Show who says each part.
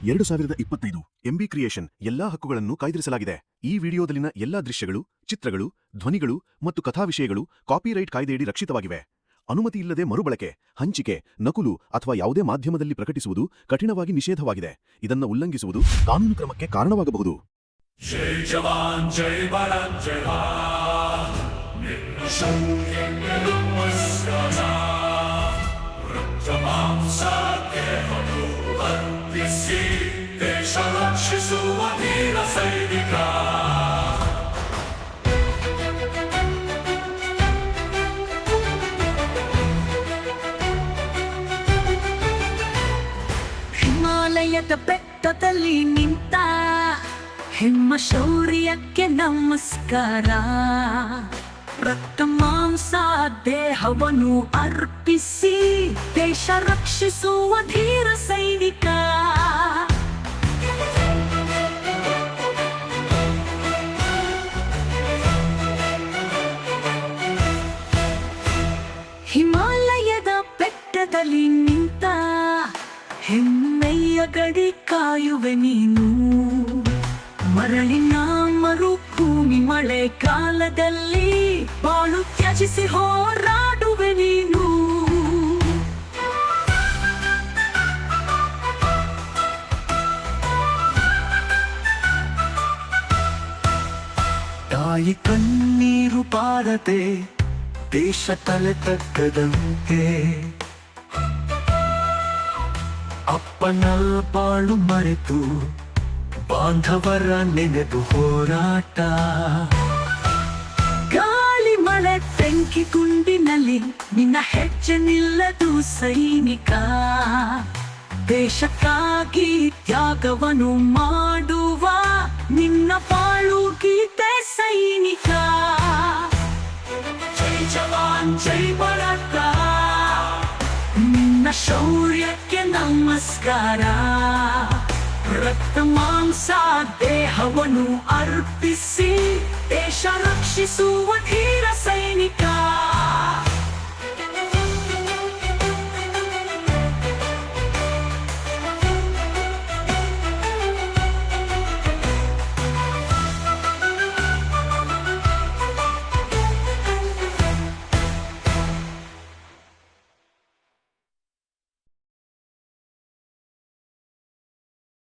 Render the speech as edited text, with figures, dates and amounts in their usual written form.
Speaker 1: 2025 MB creation ಎಲ್ಲಾ ಹಕ್ಕುಗಳನ್ನು ಕಾಯ್ದಿರಿಸಲಾಗಿದೆ. ಈ ವಿಡಿಯೋದಲ್ಲಿನ ಎಲ್ಲಾ ದೃಶ್ಯಗಳು, ಚಿತ್ರಗಳು, ಧ್ವನಿಗಳು ಮತ್ತು ಕಥಾ ವಿಷಯಗಳು ಕಾಪಿರೈಟ್ ಕಾಯ್ದೆಯಡಿ ರಕ್ಷಿತವಾಗಿವೆ. ಅನುಮತಿಯಿಲ್ಲದೆ ಮರುಬಳಕೆ, ಹಂಚಿಕೆ, ನಕಲು ಅಥವಾ ಯಾವುದೇ ಮಾಧ್ಯಮದಲ್ಲಿ ಪ್ರಕಟಿಸುವುದು ಕಠಿಣವಾಗಿ ನಿಷೇಧವಾಗಿದೆ. ಇದನ್ನು ಉಲ್ಲಂಘಿಸುವುದು ಕಾನೂನು ಕ್ರಮಕ್ಕೆ ಕಾರಣವಾಗಬಹುದು.
Speaker 2: ಜೈ ಜವಾನ್ ಜೈ ಭಾರತ್ ಜೈ ದೇಶ ರಕ್ಷಿಸುವ ವೀರ ಸೈನಿಕ.
Speaker 3: ಹಿಮಾಲಯದ ಬೆಟ್ಟದಲ್ಲಿ ನಿಂತ ಹೆಮ್ಮ ಶೌರ್ಯಕ್ಕೆ ನಮಸ್ಕಾರ. ರಕ್ತ ಮಾಂಸ ದೇಹವನ್ನು ಅರ್ಪಿಸಿ ದೇಶ ರಕ್ಷಿಸುವ ಧೀರ ಸೈನಿಕ. ಹಿಮಾಲಯದ ಬೆಟ್ಟದಲ್ಲಿ ನಿಂತ ಹೆಮ್ಮೆಯ ಗಡಿ ಕಾಯುವೆ ನೀನು. ಮರಳಿನ ಮರುಭೂಮಿ ಮಳೆಗಾಲದಲ್ಲಿ ಬಾಳು ತ್ಯಜಿಸಿ ಹೋರಾಡುವೆ ನೀನು. ತಾಯಿ ಕಣ್ಣೀರು ಬಾರದೆ ದೇಶ ತಲೆ ತಕ್ಕದಂತೆ, ಅಪ್ಪನ ಬಾಳು ಮರೆತು ಬಾಂಧವರ ನೆನೆದು ಹೋರಾಟ. ಗಾಳಿ ಮಳೆ ಬೆಂಕಿ ಗುಂಡಿನಲ್ಲಿ ನಿನ್ನ ಹೆಜ್ಜೆ ನಿಲ್ಲದು ಸೈನಿಕ. ದೇಶಕ್ಕಾಗಿ ತ್ಯಾಗವನ್ನು ಮಾಡುವ ನಿನ್ನ ಬಾಳು ಗೀತೆ ಸೈನಿಕ. ಜೈ ಜವಾನ್ ಜೈ ಭಾರತ, ನಿನ್ನ ಶೌರ್ಯಕ್ಕೆ ನಮಸ್ಕಾರ. ರಕ್ತ ಮಾಂಸ ದೇಹವನ್ನು ಅರ್ಪಿಸಿ ದೇಶ ರಕ್ಷಿಸುವ